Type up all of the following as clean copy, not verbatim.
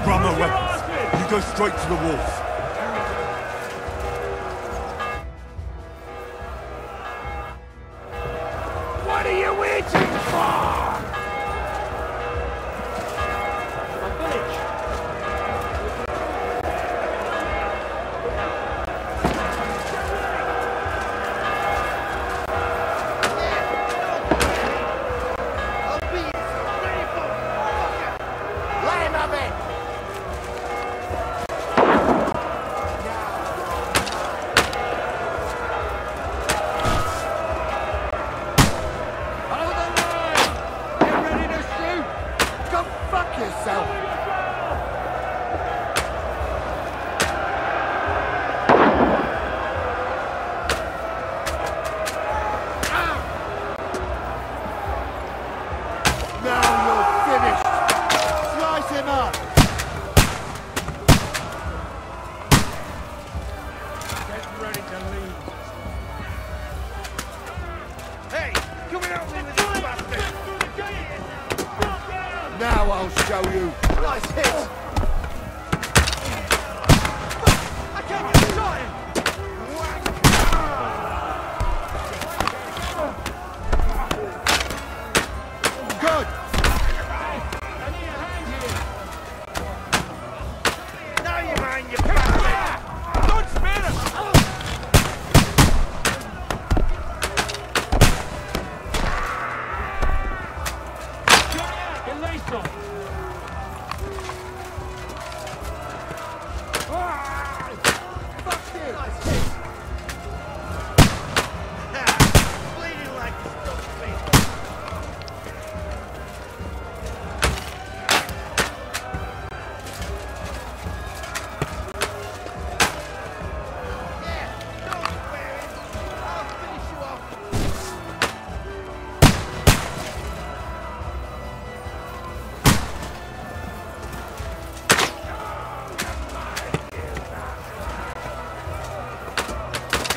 Grab my weapons. You go straight to the walls. What are you waiting for? My village. Now I'll show you. Nice hit. I can't get shot. Good. I need a hand here. Now you mind your back. Don't spare him.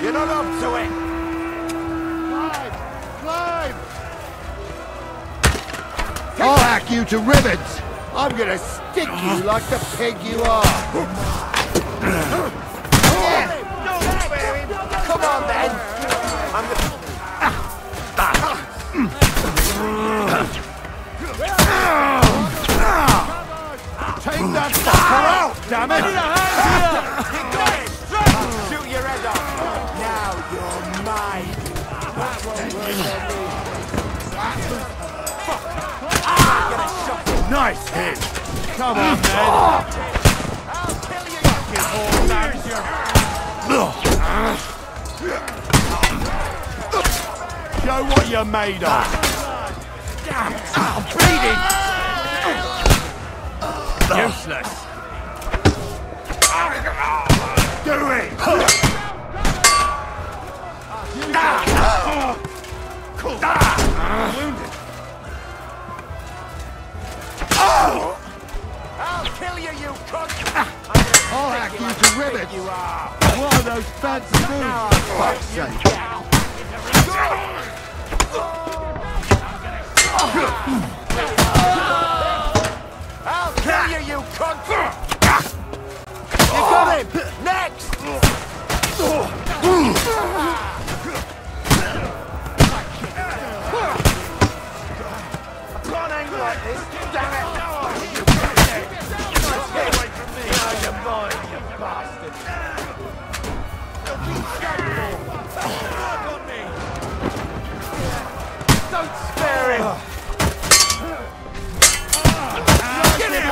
You're not up to it! Climb! Climb! I'll hack you to ribbons! I'm gonna stick you like the pig you are! Come on then! I'm the... Take that fucker out, damn it! You got it! Shoot your head off! Now you're mine! Nice hit! Come on, man! I'll kill you, you whore! Show what you're made of! Damn! I'm bleeding! Useless! Do it! Wounded! I'll kill you, you cunt! I'll hack you to ribbons! You are! What are those fancy moves, for fuck's sake? I'll kill you, you cunt! You got him! Next! I can't hang like this! Damn it! Get away from me! Now you're mine, you bastard! Don't be scared! Work on me! Don't spare him! Get him!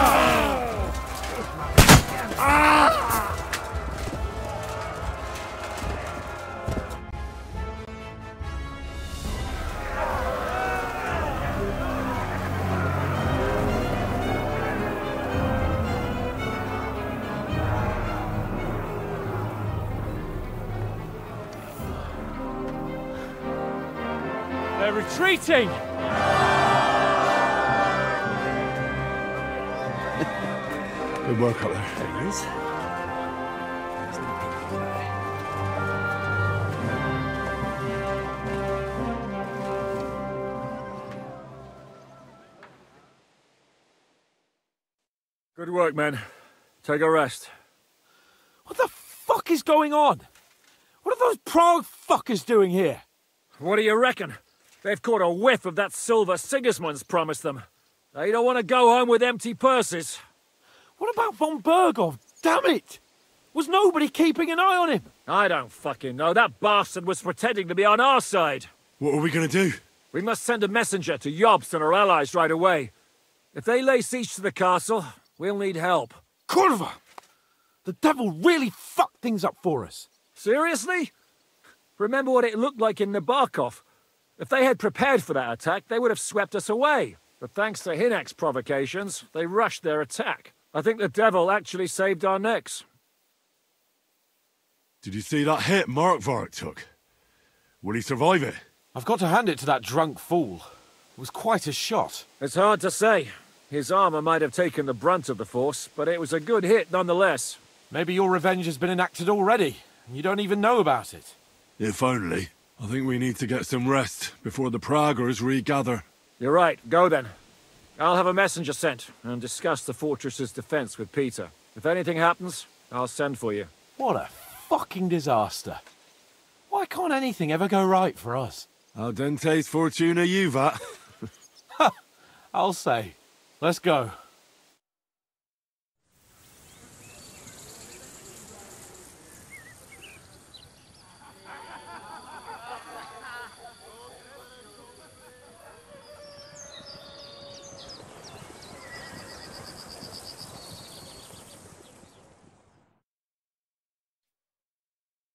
They're retreating! Good work up there. There he is. Good work, men. Take a rest. What the fuck is going on? What are those Prague fuckers doing here? What do you reckon? They've caught a whiff of that silver Sigismund's promised them. They don't want to go home with empty purses. What about von Bergov? Damn it! Was nobody keeping an eye on him? I don't fucking know. That bastard was pretending to be on our side. What are we gonna do? We must send a messenger to Jobst and our allies right away. If they lay siege to the castle, we'll need help. Kurva! The devil really fucked things up for us. Seriously? Remember what it looked like in Nabokov. If they had prepared for that attack, they would have swept us away. But thanks to Hinek's provocations, they rushed their attack. I think the devil actually saved our necks. Did you see that hit Markvark took? Will he survive it? I've got to hand it to that drunk fool. It was quite a shot. It's hard to say. His armor might have taken the brunt of the force, but it was a good hit nonetheless. Maybe your revenge has been enacted already, and you don't even know about it. If only. I think we need to get some rest before the Praggers regather. You're right. Go then. I'll have a messenger sent and discuss the fortress's defense with Peter. If anything happens, I'll send for you. What a fucking disaster. Why can't anything ever go right for us? Al dente's fortuna juvat. I'll say. Let's go.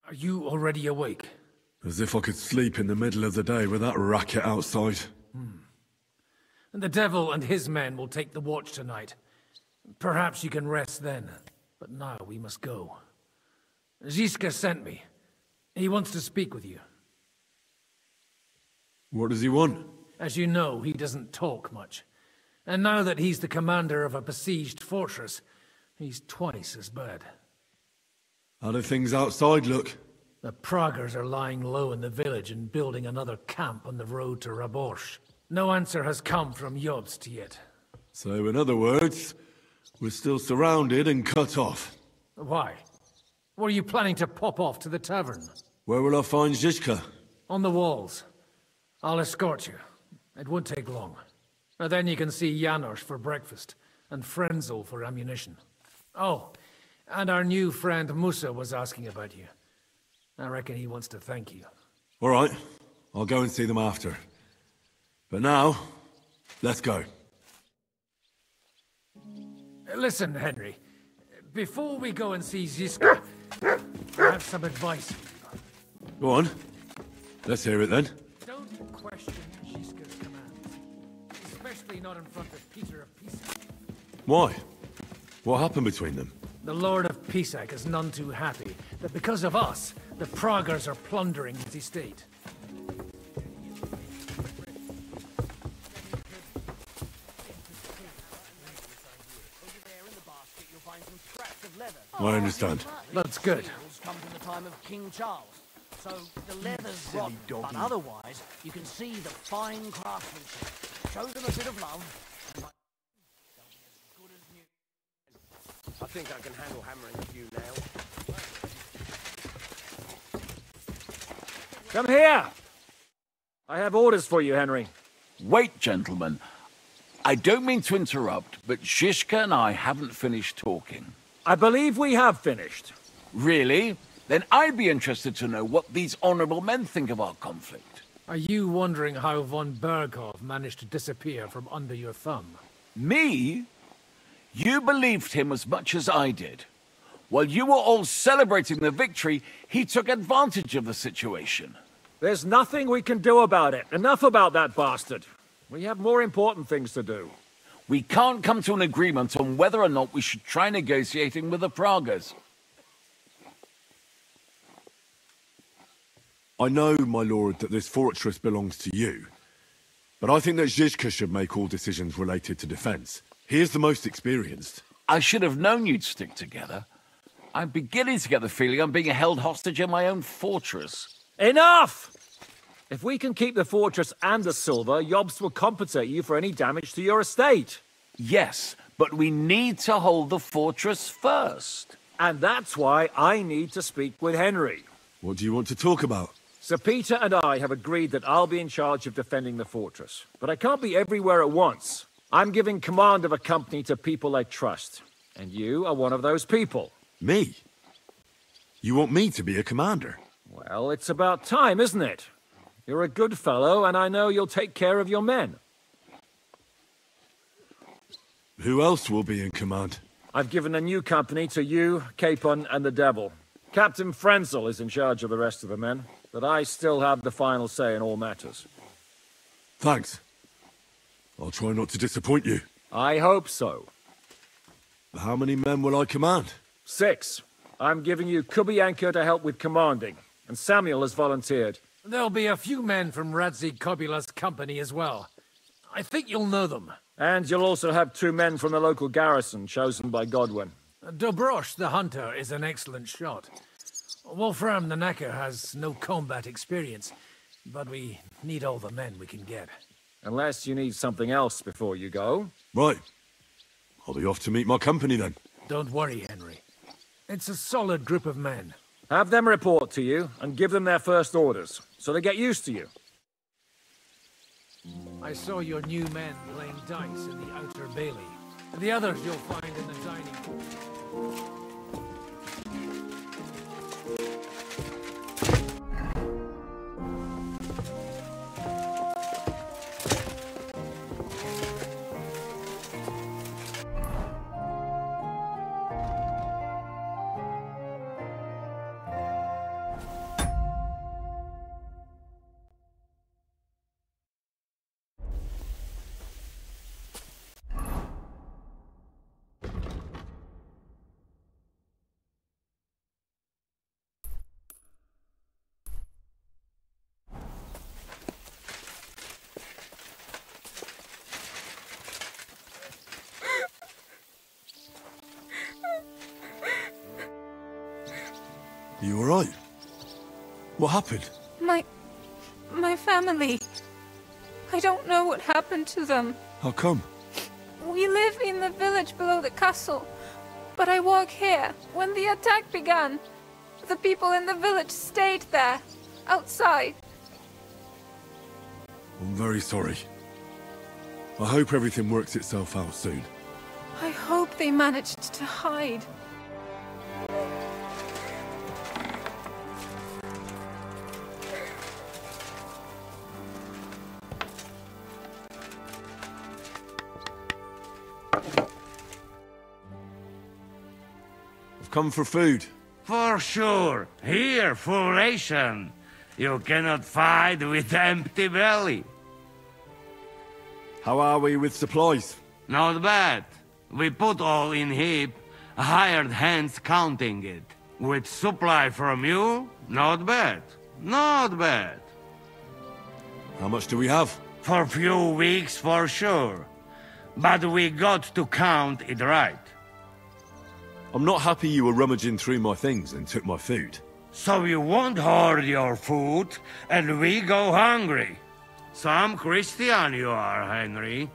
Are you already awake? As if I could sleep in the middle of the day with that racket outside. And the devil and his men will take the watch tonight. Perhaps you can rest then. But now we must go. Ziska sent me. He wants to speak with you. What does he want? As you know, he doesn't talk much. And now that he's the commander of a besieged fortress, he's twice as bad. How do things outside look? The Praggers are lying low in the village and building another camp on the road to Raborsh. No answer has come from Jobst yet. So in other words, we're still surrounded and cut off. Why? Were you planning to pop off to the tavern? Where will I find Zizka? On the walls. I'll escort you. It won't take long. And then you can see Janos for breakfast, and Frenzel for ammunition. Oh, and our new friend Musa was asking about you. I reckon he wants to thank you. All right, I'll go and see them after. But now, let's go. Listen, Henry. Before we go and see Ziska, I have some advice. Go on. Let's hear it then. Don't question Ziska's commands. Especially not in front of Peter of Pisak. Why? What happened between them? The Lord of Pisak is none too happy that because of us, the Praggers are plundering his estate. I understand. That's good. Come from the time of King Charles. So the leather's rotten, but otherwise you can see the fine craftsmanship. Show them a bit of love, and they'll be as good as new. I think I can handle hammering a few nails. Come here! I have orders for you, Henry. Wait, gentlemen. I don't mean to interrupt, but Zizka and I haven't finished talking. I believe we have finished. Really? Then I'd be interested to know what these honorable men think of our conflict. Are you wondering how von Bergov managed to disappear from under your thumb? Me? You believed him as much as I did. While you were all celebrating the victory, he took advantage of the situation. There's nothing we can do about it. Enough about that bastard. We have more important things to do. We can't come to an agreement on whether or not we should try negotiating with the Praggers. I know, my lord, that this fortress belongs to you. But I think that Zizka should make all decisions related to defense. He is the most experienced. I should have known you'd stick together. I'm beginning to get the feeling I'm being held hostage in my own fortress. Enough! If we can keep the fortress and the silver, Jobst will compensate you for any damage to your estate. Yes, but we need to hold the fortress first. And that's why I need to speak with Henry. What do you want to talk about? Sir Peter and I have agreed that I'll be in charge of defending the fortress. But I can't be everywhere at once. I'm giving command of a company to people I trust. And you are one of those people. Me? You want me to be a commander? Well, it's about time, isn't it? You're a good fellow, and I know you'll take care of your men. Who else will be in command? I've given a new company to you, Capon, and the Devil. Captain Frenzel is in charge of the rest of the men, but I still have the final say in all matters. Thanks. I'll try not to disappoint you. I hope so. How many men will I command? 6. I'm giving you Kubianka to help with commanding, and Samuel has volunteered. There'll be a few men from Radzi Kobula's company as well. I think you'll know them. And you'll also have 2 men from the local garrison chosen by Godwin. Dobrosh the hunter is an excellent shot. Wolfram the Knacker has no combat experience, but we need all the men we can get. Unless you need something else before you go. Right. I'll be off to meet my company then. Don't worry, Henry. It's a solid group of men. Have them report to you, and give them their first orders, so they get used to you. I saw your new men playing dice in the outer bailey. The others you'll find in the dining hall. You alright? What happened? My family. I don't know what happened to them. How come? We live in the village below the castle, but I work here. When the attack began, the people in the village stayed there, outside. I'm very sorry. I hope everything works itself out soon. I hope they managed to hide. I've come for food. For sure. Here, full ration. You cannot fight with empty belly. How are we with supplies? Not bad. We put all in heap, hired hands counting it. With supply from you, not bad. Not bad. How much do we have? For few weeks for sure. But we got to count it right. I'm not happy you were rummaging through my things and took my food. So you won't hoard your food, and we go hungry. Some Christian you are, Henry.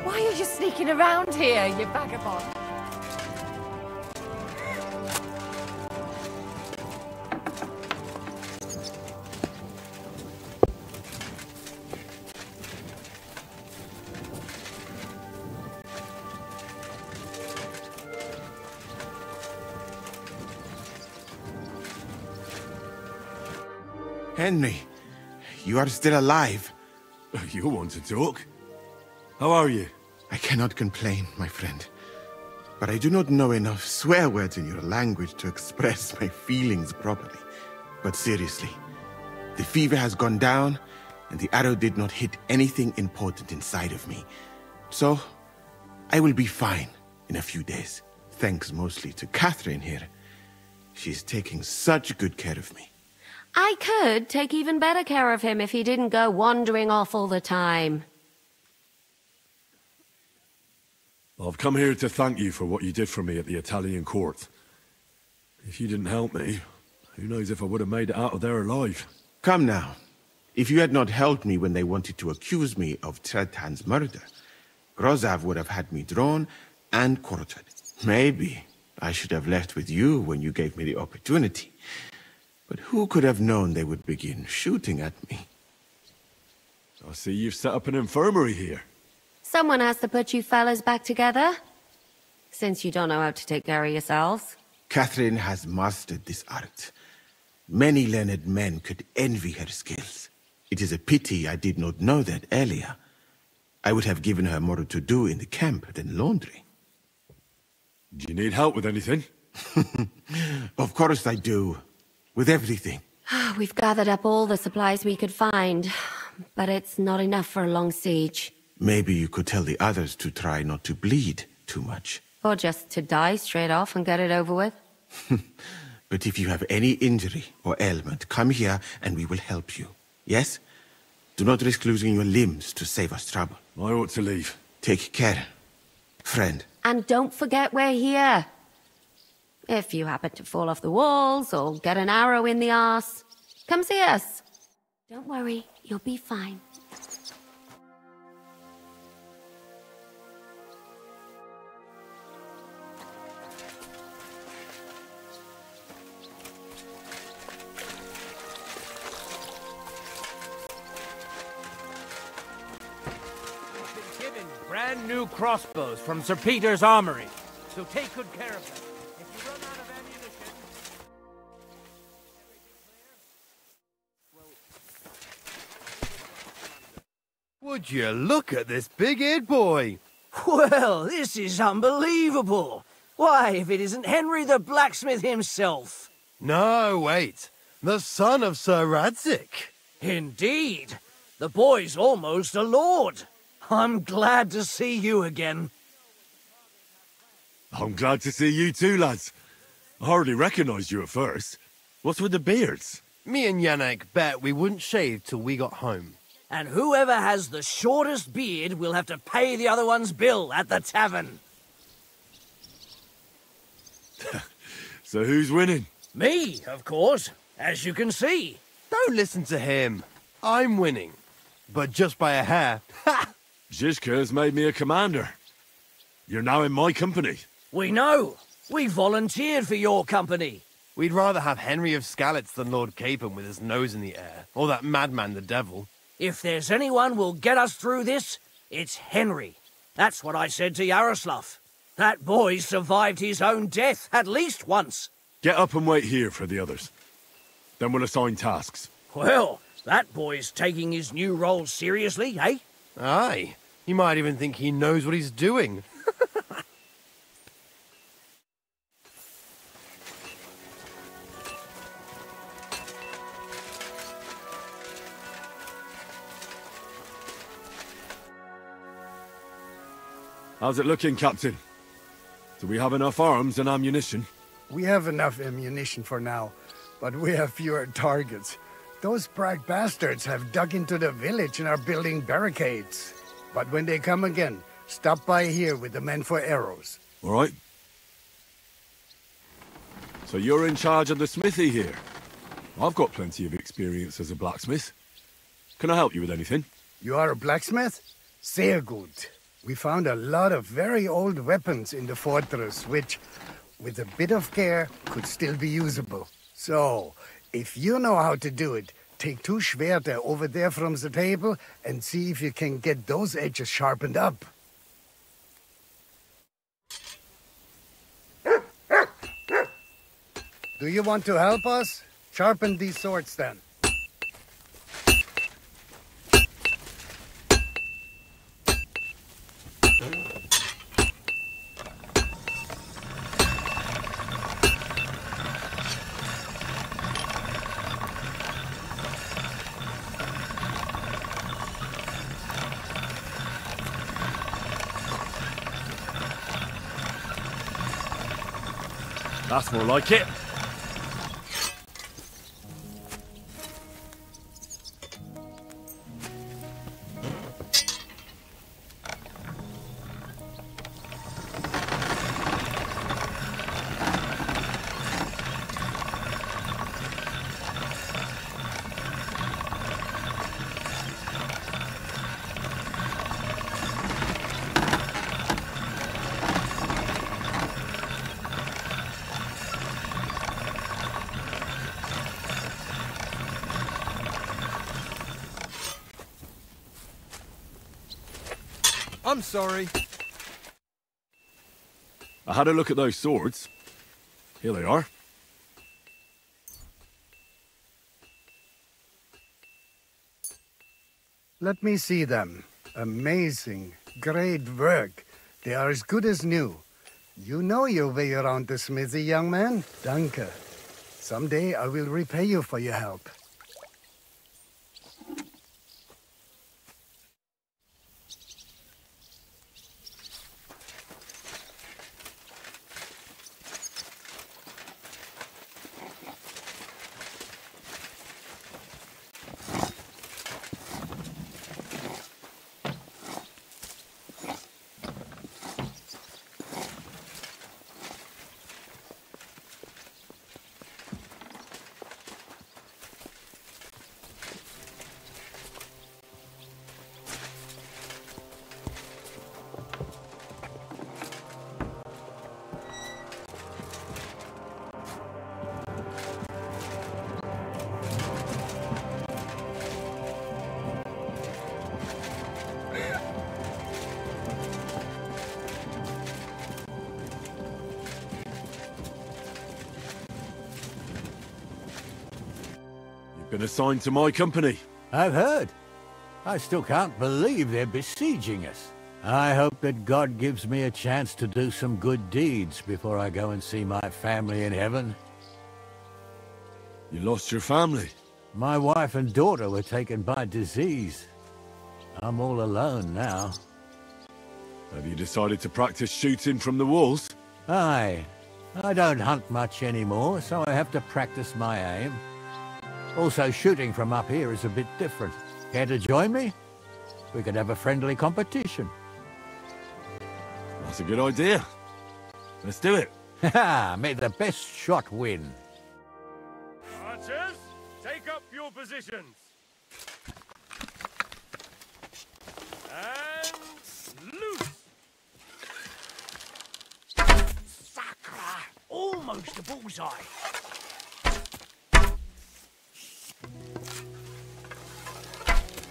Why are you sneaking around here, you vagabond? Henry, you are still alive. You want to talk? How are you? I cannot complain, my friend. But I do not know enough swear words in your language to express my feelings properly. But seriously, the fever has gone down, and the arrow did not hit anything important inside of me. So, I will be fine in a few days. Thanks mostly to Catherine here. She's taking such good care of me. I could take even better care of him if he didn't go wandering off all the time. I've come here to thank you for what you did for me at the Italian court. If you didn't help me, who knows if I would have made it out of there alive. Come now. If you had not helped me when they wanted to accuse me of Tretan's murder, Grozav would have had me drawn and quartered. Maybe I should have left with you when you gave me the opportunity. But who could have known they would begin shooting at me? I see you've set up an infirmary here. Someone has to put you fellas back together. Since you don't know how to take care of yourselves. Catherine has mastered this art. Many learned men could envy her skills. It is a pity I did not know that earlier. I would have given her more to do in the camp than laundry. Do you need help with anything? Of course I do. With everything. We've gathered up all the supplies we could find, but it's not enough for a long siege. Maybe you could tell the others to try not to bleed too much. Or just to die straight off and get it over with. But if you have any injury or ailment, come here and we will help you. Yes? Do not risk losing your limbs to save us trouble. I ought to leave. Take care, friend. And don't forget we're here. If you happen to fall off the walls or get an arrow in the arse, come see us. Don't worry, you'll be fine. Brand new crossbows from Sir Peter's armory. So take good care of them. If you run out of ammunition... Would you look at this big-eared boy? Well, this is unbelievable. Why, if it isn't Henry the blacksmith himself. No, wait. The son of Sir Radzik. Indeed. The boy's almost a lord. I'm glad to see you again. I'm glad to see you too, lads. I hardly recognized you at first. What's with the beards? Me and Yannick bet we wouldn't shave till we got home. And whoever has the shortest beard will have to pay the other one's bill at the tavern. So who's winning? Me, of course, as you can see. Don't listen to him. I'm winning. But just by a hair. Ha! Zizka's made me a commander. You're now in my company. We know. We volunteered for your company. We'd rather have Henry of Skalitz than Lord Capon with his nose in the air. Or that madman, the devil. If there's anyone who'll get us through this, it's Henry. That's what I said to Yaroslav. That boy survived his own death at least once. Get up and wait here for the others. Then we'll assign tasks. Well, that boy's taking his new role seriously, eh? Aye. You might even think he knows what he's doing. How's it looking, Captain? Do we have enough arms and ammunition? We have enough ammunition for now, but we have fewer targets. Those Prague bastards have dug into the village and are building barricades. But when they come again, stop by here with the men for arrows. All right. So you're in charge of the smithy here? I've got plenty of experience as a blacksmith. Can I help you with anything? You are a blacksmith? Sehr gut. We found a lot of very old weapons in the fortress, which, with a bit of care, could still be usable. So, if you know how to do it, take 2 Schwerter over there from the table and see if you can get those edges sharpened up. Do you want to help us? Sharpen these swords then. That's more like it. I'm sorry. I had a look at those swords. Here they are. Let me see them. Amazing. Great work. They are as good as new. You know your way around the smithy, young man. Danke. Someday I will repay you for your help. Been assigned to my company. I've heard. I still can't believe they're besieging us. I hope that God gives me a chance to do some good deeds before I go and see my family in heaven. You lost your family? My wife and daughter were taken by disease. I'm all alone now. Have you decided to practice shooting from the walls? Aye. I don't hunt much anymore, so I have to practice my aim. Also, shooting from up here is a bit different. Care to join me? We could have a friendly competition. That's a good idea. Let's do it. Ha! May the best shot win. Archers, take up your positions. And loose. Sacre! Almost a bullseye.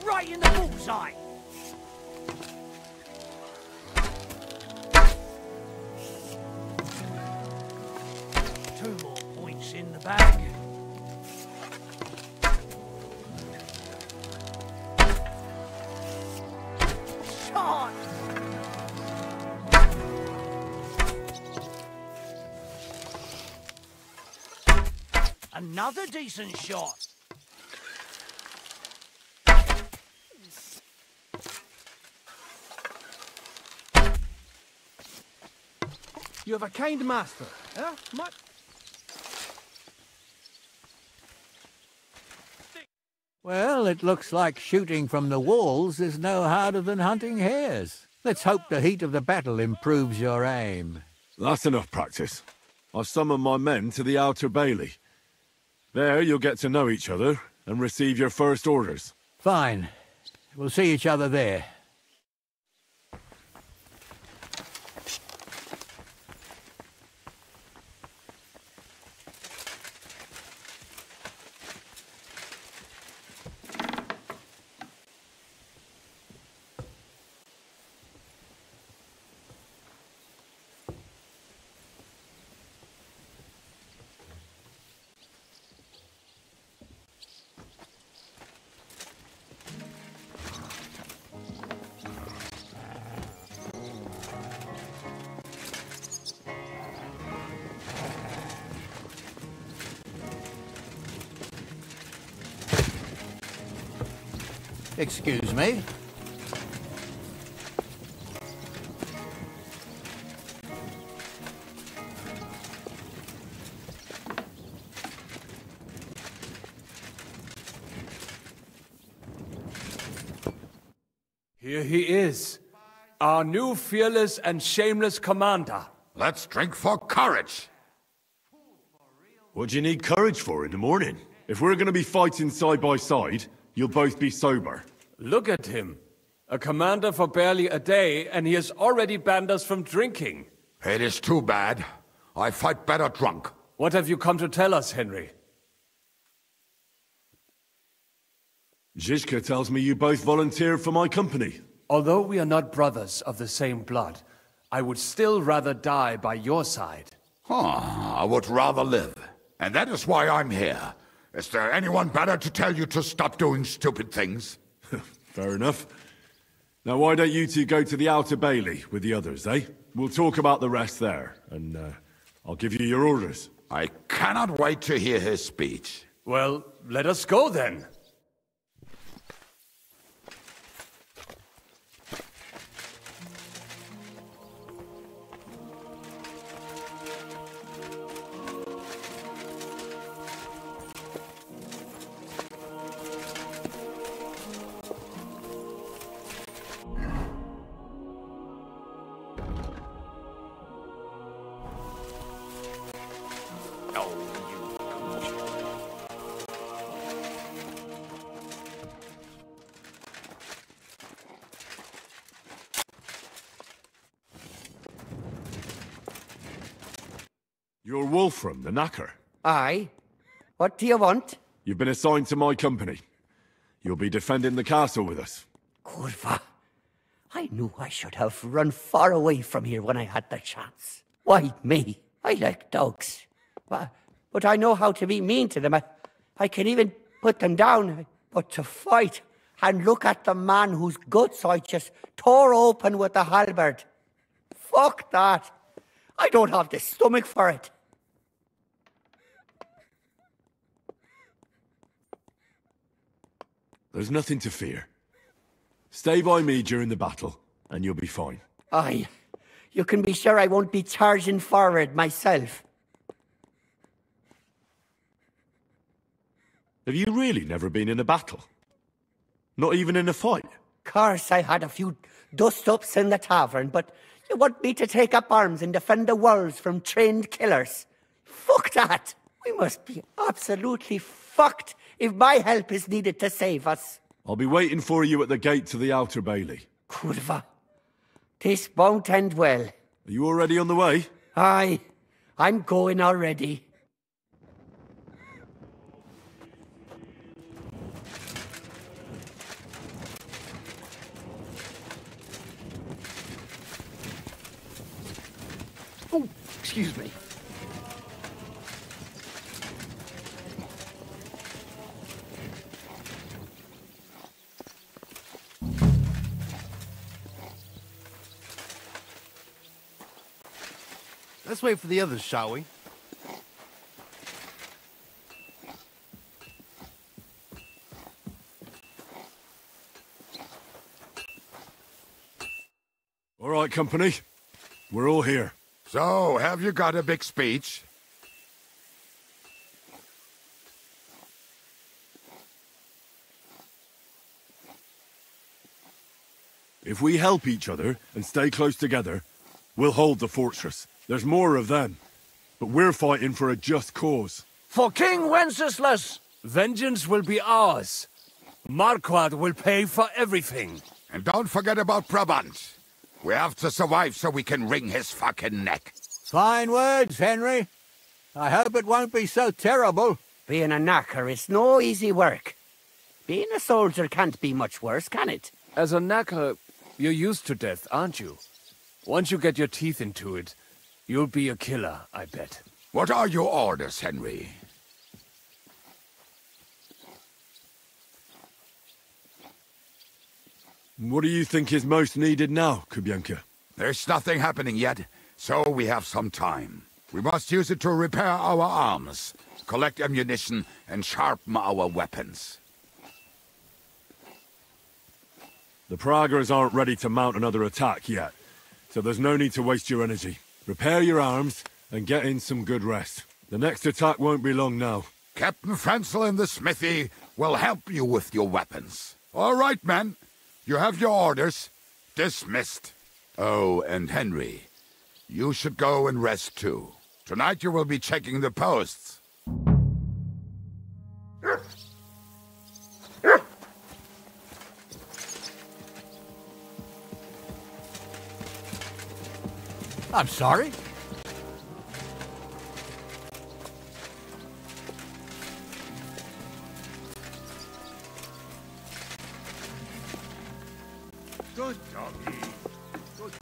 Right in the bullseye. Two more points in the bag. Shot! Another decent shot. You have a kind master, eh? Well, it looks like shooting from the walls is no harder than hunting hares. Let's hope the heat of the battle improves your aim. That's enough practice. I've summoned my men to the outer bailey. There you'll get to know each other and receive your first orders. Fine. We'll see each other there. Excuse me. Here he is, our new fearless and shameless commander. Let's drink for courage. What do you need courage for in the morning? If we're gonna be fighting side by side, you'll both be sober. Look at him. A commander for barely a day, and he has already banned us from drinking. It is too bad. I fight better drunk. What have you come to tell us, Henry? Zizka tells me you both volunteered for my company. Although we are not brothers of the same blood, I would still rather die by your side. I would rather live. And that is why I'm here. Is there anyone better to tell you to stop doing stupid things? Fair enough. Now why don't you two go to the Outer Bailey with the others, eh? We'll talk about the rest there, and I'll give you your orders. I cannot wait to hear his speech. Well, let us go then. You're Wolfram, the Knacker. Aye. What do you want? You've been assigned to my company. You'll be defending the castle with us. Kurva. I knew I should have run far away from here when I had the chance. Why me? I like dogs. But I know how to be mean to them. I can even put them down. But to fight and look at the man whose guts I just tore open with the halberd. Fuck that. I don't have the stomach for it. There's nothing to fear. Stay by me during the battle, and you'll be fine. Aye. You can be sure I won't be charging forward myself. Have you really never been in a battle? Not even in a fight? Course, I had a few dust-ups in the tavern, but you want me to take up arms and defend the walls from trained killers? Fuck that! We must be absolutely fucked if my help is needed to save us. I'll be waiting for you at the gate to the Outer Bailey. Kurva. This won't end well. Are you already on the way? Aye. I'm going already. Oh, excuse me. Let's wait for the others, shall we? All right, company. We're all here. So, have you got a big speech? If we help each other and stay close together, we'll hold the fortress. There's more of them. But we're fighting for a just cause. For King Wenceslas! Vengeance will be ours. Marquard will pay for everything. And don't forget about Brabant. We have to survive so we can wring his fucking neck. Fine words, Henry. I hope it won't be so terrible. Being a knacker is no easy work. Being a soldier can't be much worse, can it? As a knacker, you're used to death, aren't you? Once you get your teeth into it, you'll be a killer, I bet. What are your orders, Henry? What do you think is most needed now, Kubianka? There's nothing happening yet, so we have some time. We must use it to repair our arms, collect ammunition, and sharpen our weapons. The Praggers aren't ready to mount another attack yet, so there's no need to waste your energy. Repair your arms, and get in some good rest. The next attack won't be long now. Captain Frenzel in the smithy will help you with your weapons. All right, men. You have your orders. Dismissed. Oh, and Henry, you should go and rest too. Tonight you will be checking the posts. I'm sorry. Good doggy. Good.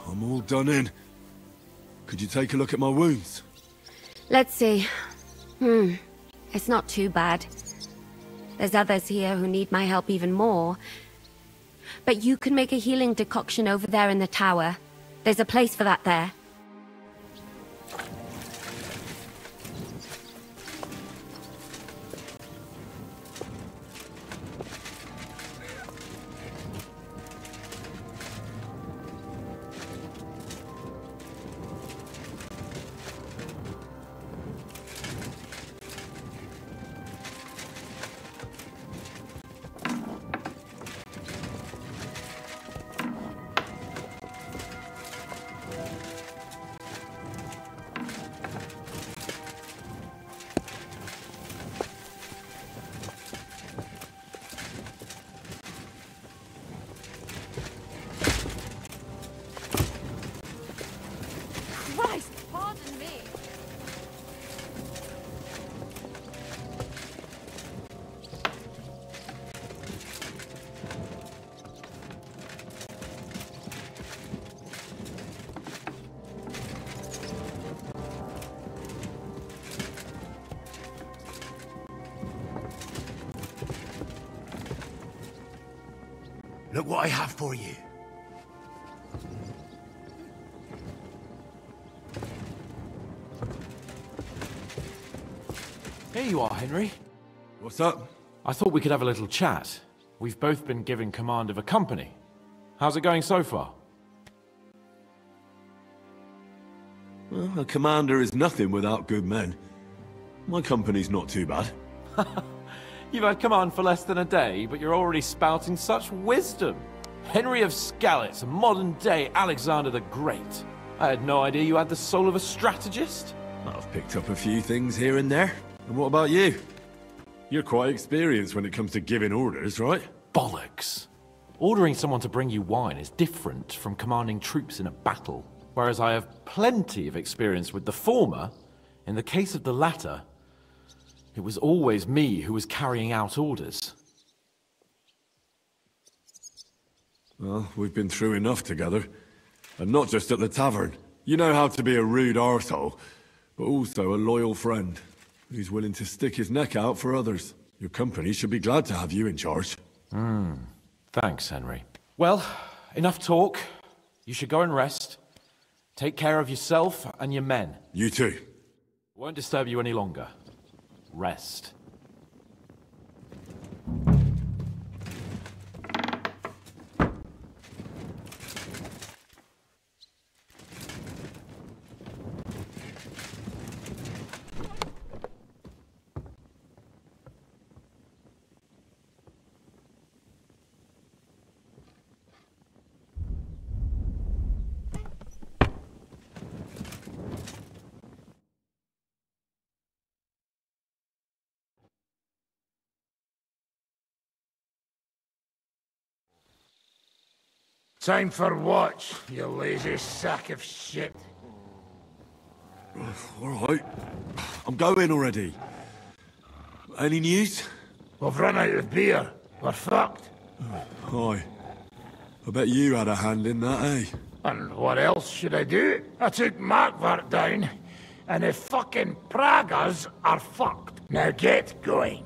I'm all done in. Could you take a look at my wounds? Let's see. It's not too bad. There's others here who need my help even more. But you can make a healing decoction over there in the tower. There's a place for that there. Look what I have for you. Here you are, Henry. What's up? I thought we could have a little chat. We've both been given command of a company. How's it going so far? Well, a commander is nothing without good men. My company's not too bad. You've had command for less than a day, but you're already spouting such wisdom. Henry of Skalitz, a modern-day Alexander the Great. I had no idea you had the soul of a strategist. I've picked up a few things here and there. And what about you? You're quite experienced when it comes to giving orders, right? Bollocks. Ordering someone to bring you wine is different from commanding troops in a battle. Whereas I have plenty of experience with the former, in the case of the latter, it was always me who was carrying out orders. Well, we've been through enough together. And not just at the tavern. You know how to be a rude arsehole, but also a loyal friend who's willing to stick his neck out for others. Your company should be glad to have you in charge. Thanks, Henry. Well, enough talk. You should go and rest. Take care of yourself and your men. You too. Won't disturb you any longer. Rest. Time for watch, you lazy sack of shit. All right. I'm going already. Any news? We've run out of beer. We're fucked. Aye. I bet you had a hand in that, eh? And what else should I do? I took Markvart down, and the fucking Pragas are fucked. Now get going.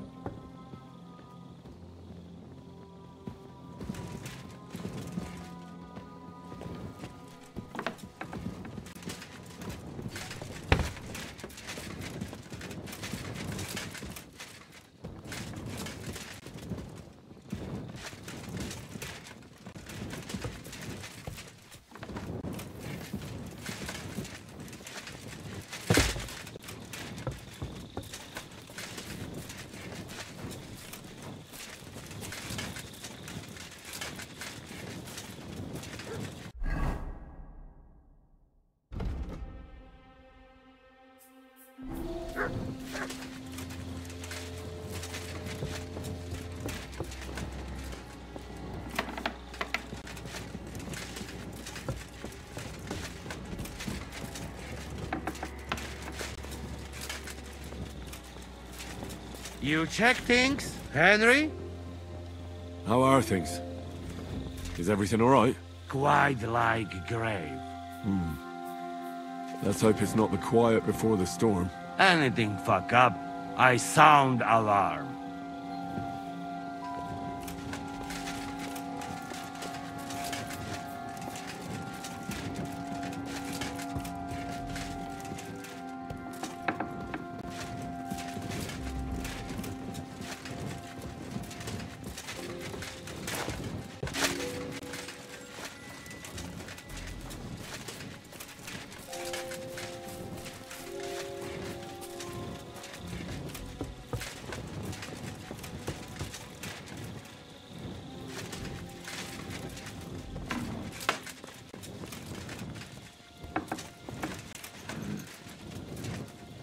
You check things, Henry? How are things? Is everything alright? Quite like grave. Let's hope it's not the quiet before the storm. Anything fuck up, I sound alarm.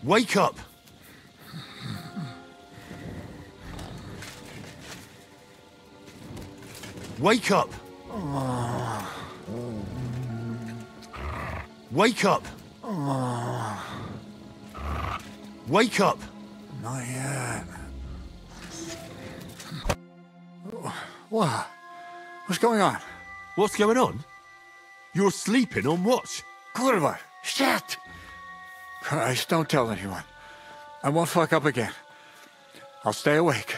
Wake up! Wake up! Wake up! Wake up! Not yet. What? What's going on? What's going on? You're sleeping on watch. Kurva! Shit! Christ, don't tell anyone. I won't fuck up again. I'll stay awake.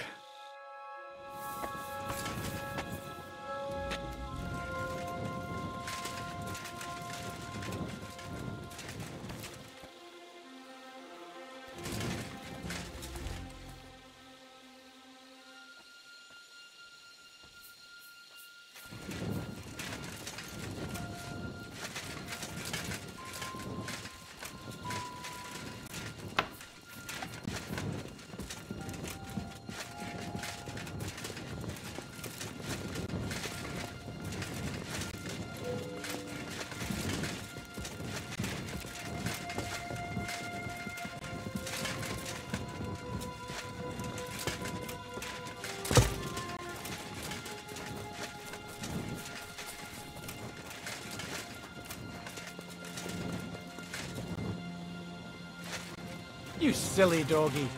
You silly doggy.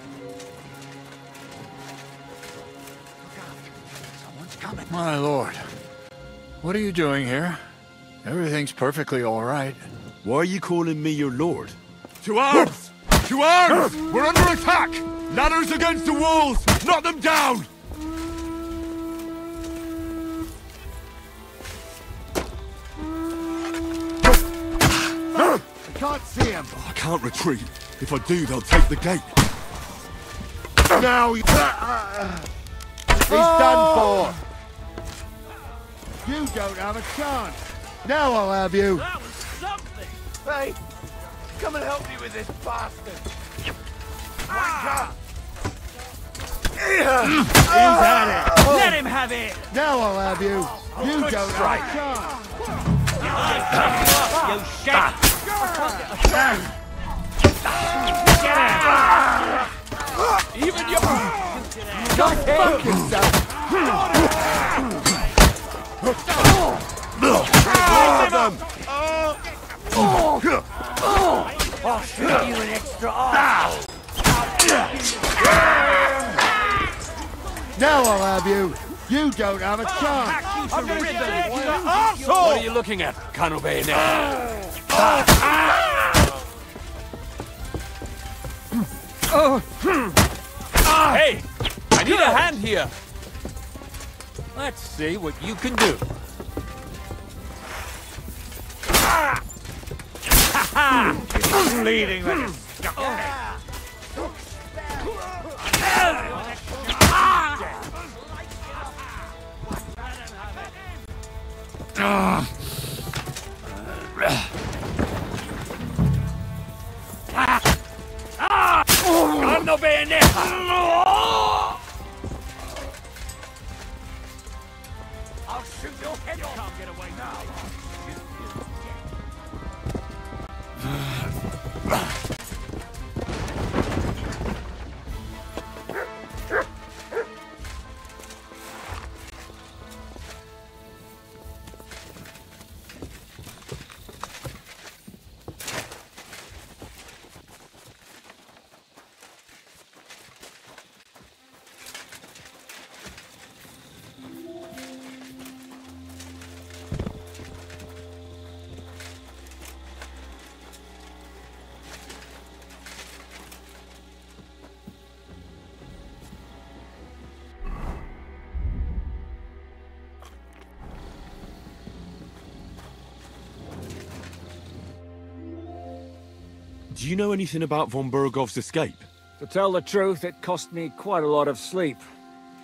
Someone's coming. My lord. What are you doing here? Everything's perfectly all right. Why are you calling me your lord? To arms! To arms! We're under attack! Ladders against the walls! Knock them down! I can't see him. I can't retreat. If I do, they'll take the gate. Now he's done for! You don't have a chance. Now I'll have you. That was something! Hey! Come and help me with this bastard! He's had it! Let him have it! Now I'll have you. You don't have a chance. You shit! Even you! Go fuck yourself. I'll shoot you an extra arm! Now I'll have you. You don't have a chance. I'm gonna stick you, arsehole! What are you looking at, Colonel Bayonet? Hey! I need a hand here! Let's see what you can do. Bleeding like a Colonel Bayonet! I'll shoot your head off. Can't get away now. Do you know anything about von Bergov's escape? To tell the truth, it cost me quite a lot of sleep.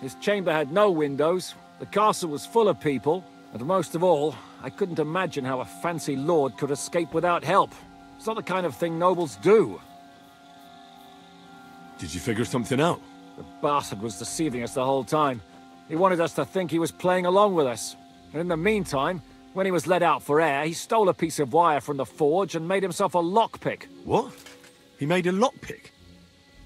His chamber had no windows, the castle was full of people, and most of all, I couldn't imagine how a fancy lord could escape without help. It's not the kind of thing nobles do. Did you figure something out? The bastard was deceiving us the whole time. He wanted us to think he was playing along with us. And in the meantime, when he was let out for air, he stole a piece of wire from the forge and made himself a lockpick. What? He made a lockpick?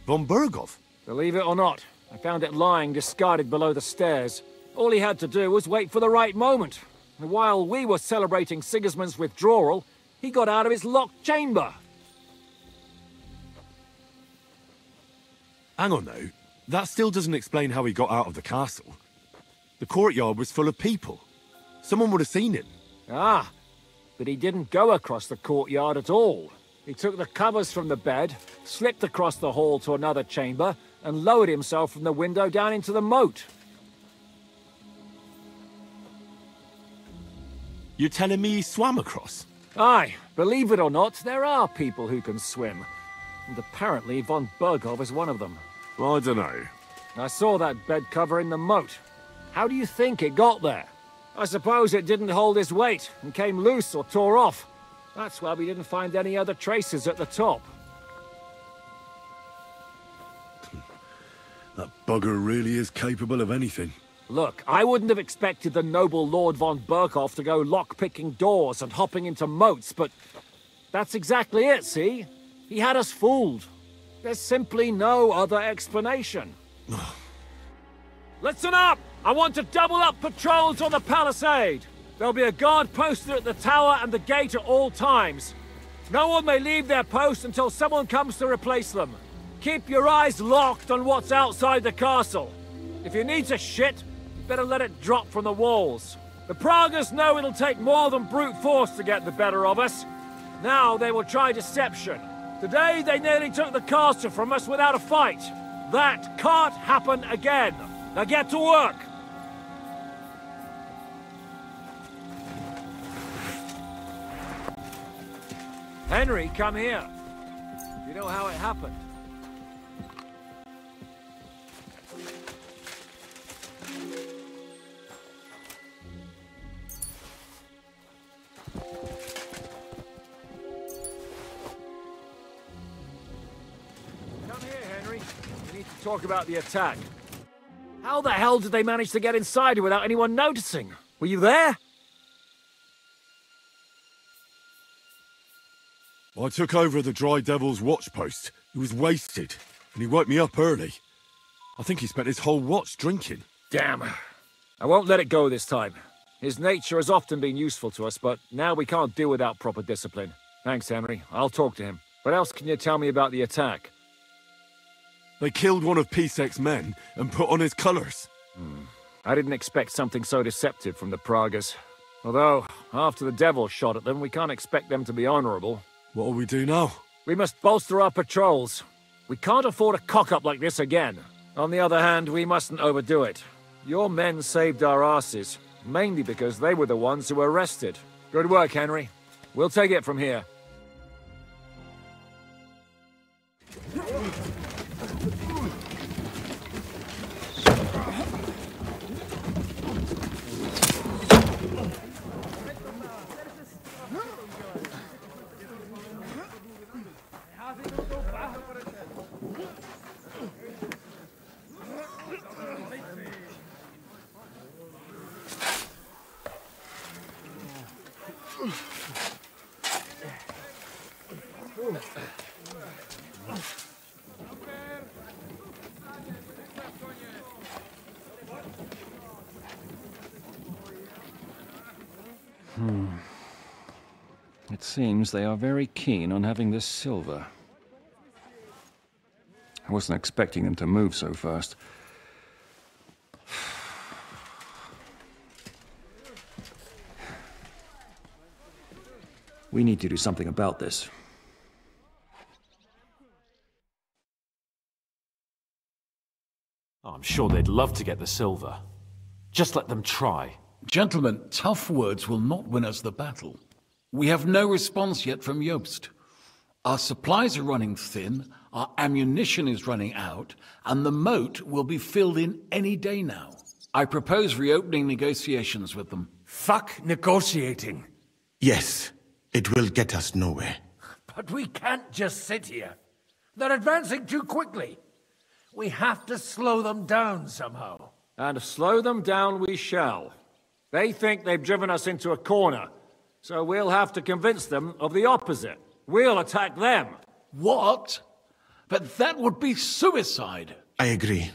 Von Bergov? Believe it or not, I found it lying discarded below the stairs. All he had to do was wait for the right moment. And while we were celebrating Sigismund's withdrawal, he got out of his locked chamber. Hang on though, that still doesn't explain how he got out of the castle. The courtyard was full of people. Someone would have seen him. Ah, but he didn't go across the courtyard at all. He took the covers from the bed, slipped across the hall to another chamber, and lowered himself from the window down into the moat. You're telling me he swam across? Aye, believe it or not, there are people who can swim. And apparently von Bergov is one of them. I don't know. I saw that bed cover in the moat. How do you think it got there? I suppose it didn't hold his weight and came loose or tore off. That's why we didn't find any other traces at the top. That bugger really is capable of anything. Look, I wouldn't have expected the noble Lord von Berkhoff to go lock-picking doors and hopping into moats, but that's exactly it, see? He had us fooled. There's simply no other explanation. Listen up! I want to double up patrols on the palisade. There'll be a guard posted at the tower and the gate at all times. No one may leave their post until someone comes to replace them. Keep your eyes locked on what's outside the castle. If you need to shit, better let it drop from the walls. The Pragas know it'll take more than brute force to get the better of us. Now they will try deception. Today they nearly took the castle from us without a fight. That can't happen again. Now get to work. Henry, come here. You know how it happened? Come here, Henry. We need to talk about the attack. How the hell did they manage to get inside without anyone noticing? Were you there? I took over the Dry Devil's watch post. He was wasted, and he woke me up early. I think he spent his whole watch drinking. Damn. I won't let it go this time. His nature has often been useful to us, but now we can't do without proper discipline. Thanks, Henry. I'll talk to him. What else can you tell me about the attack? They killed one of Pisek's men and put on his colours. I didn't expect something so deceptive from the Pragas. Although, after the devil shot at them, we can't expect them to be honorable. What'll we do now? We must bolster our patrols. We can't afford a cock-up like this again. On the other hand, we mustn't overdo it. Your men saved our asses, mainly because they were the ones who were arrested. Good work, Henry. We'll take it from here. It seems they are very keen on having this silver. I wasn't expecting them to move so fast. We need to do something about this. I'm sure they'd love to get the silver. Just let them try. Gentlemen, tough words will not win us the battle. We have no response yet from Jobst. Our supplies are running thin, our ammunition is running out, and the moat will be filled in any day now. I propose reopening negotiations with them. Fuck negotiating. Yes, it will get us nowhere. But we can't just sit here. They're advancing too quickly. We have to slow them down somehow. And slow them down we shall. They think they've driven us into a corner, so we'll have to convince them of the opposite. We'll attack them. What? But that would be suicide. I agree.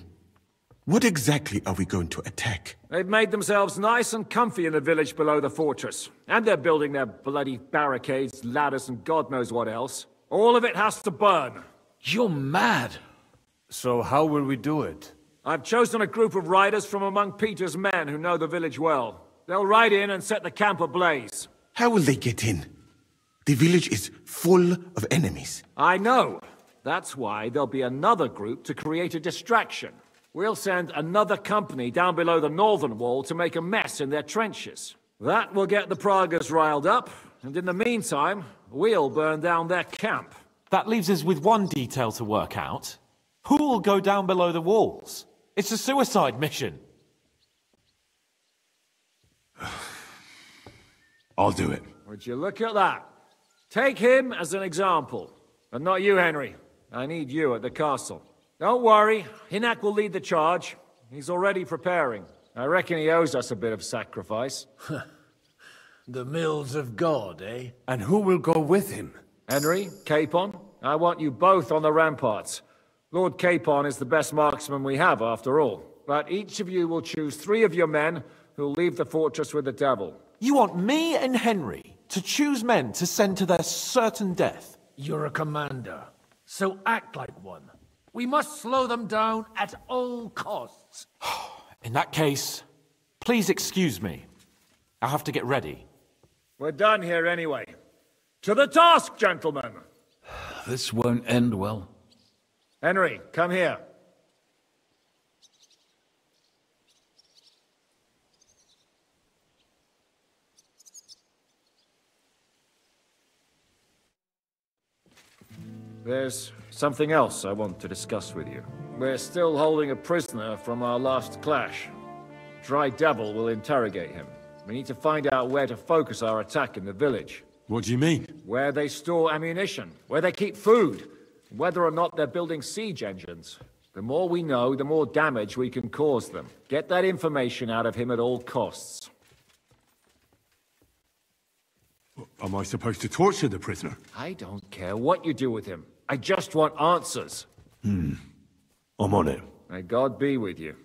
What exactly are we going to attack? They've made themselves nice and comfy in the village below the fortress. And they're building their bloody barricades, ladders, and God knows what else. All of it has to burn. You're mad. So how will we do it? I've chosen a group of riders from among Peter's men who know the village well. They'll ride in and set the camp ablaze. How will they get in? The village is full of enemies. I know. That's why there'll be another group to create a distraction. We'll send another company down below the northern wall to make a mess in their trenches. That will get the Pragas riled up, and in the meantime, we'll burn down their camp. That leaves us with one detail to work out. Who will go down below the walls? It's a suicide mission. I'll do it. Would you look at that? Take him as an example. And not you, Henry. I need you at the castle. Don't worry, Hinak will lead the charge. He's already preparing. I reckon he owes us a bit of sacrifice. The mills of God, eh? And who will go with him? Henry, Capon, I want you both on the ramparts. Lord Capon is the best marksman we have, after all. But each of you will choose 3 of your men who'll leave the fortress with the devil. You want me and Henry to choose men to send to their certain death? You're a commander, so act like one. We must slow them down at all costs. In that case, please excuse me. I'll have to get ready. We're done here anyway. To the task, gentlemen! This won't end well. Henry, come here. There's something else I want to discuss with you. We're still holding a prisoner from our last clash. Dry Devil will interrogate him. We need to find out where to focus our attack in the village. What do you mean? Where they store ammunition, where they keep food, whether or not they're building siege engines. The more we know, the more damage we can cause them. Get that information out of him at all costs. Am I supposed to torture the prisoner? I don't care what you do with him. I just want answers. I'm on it. May God be with you.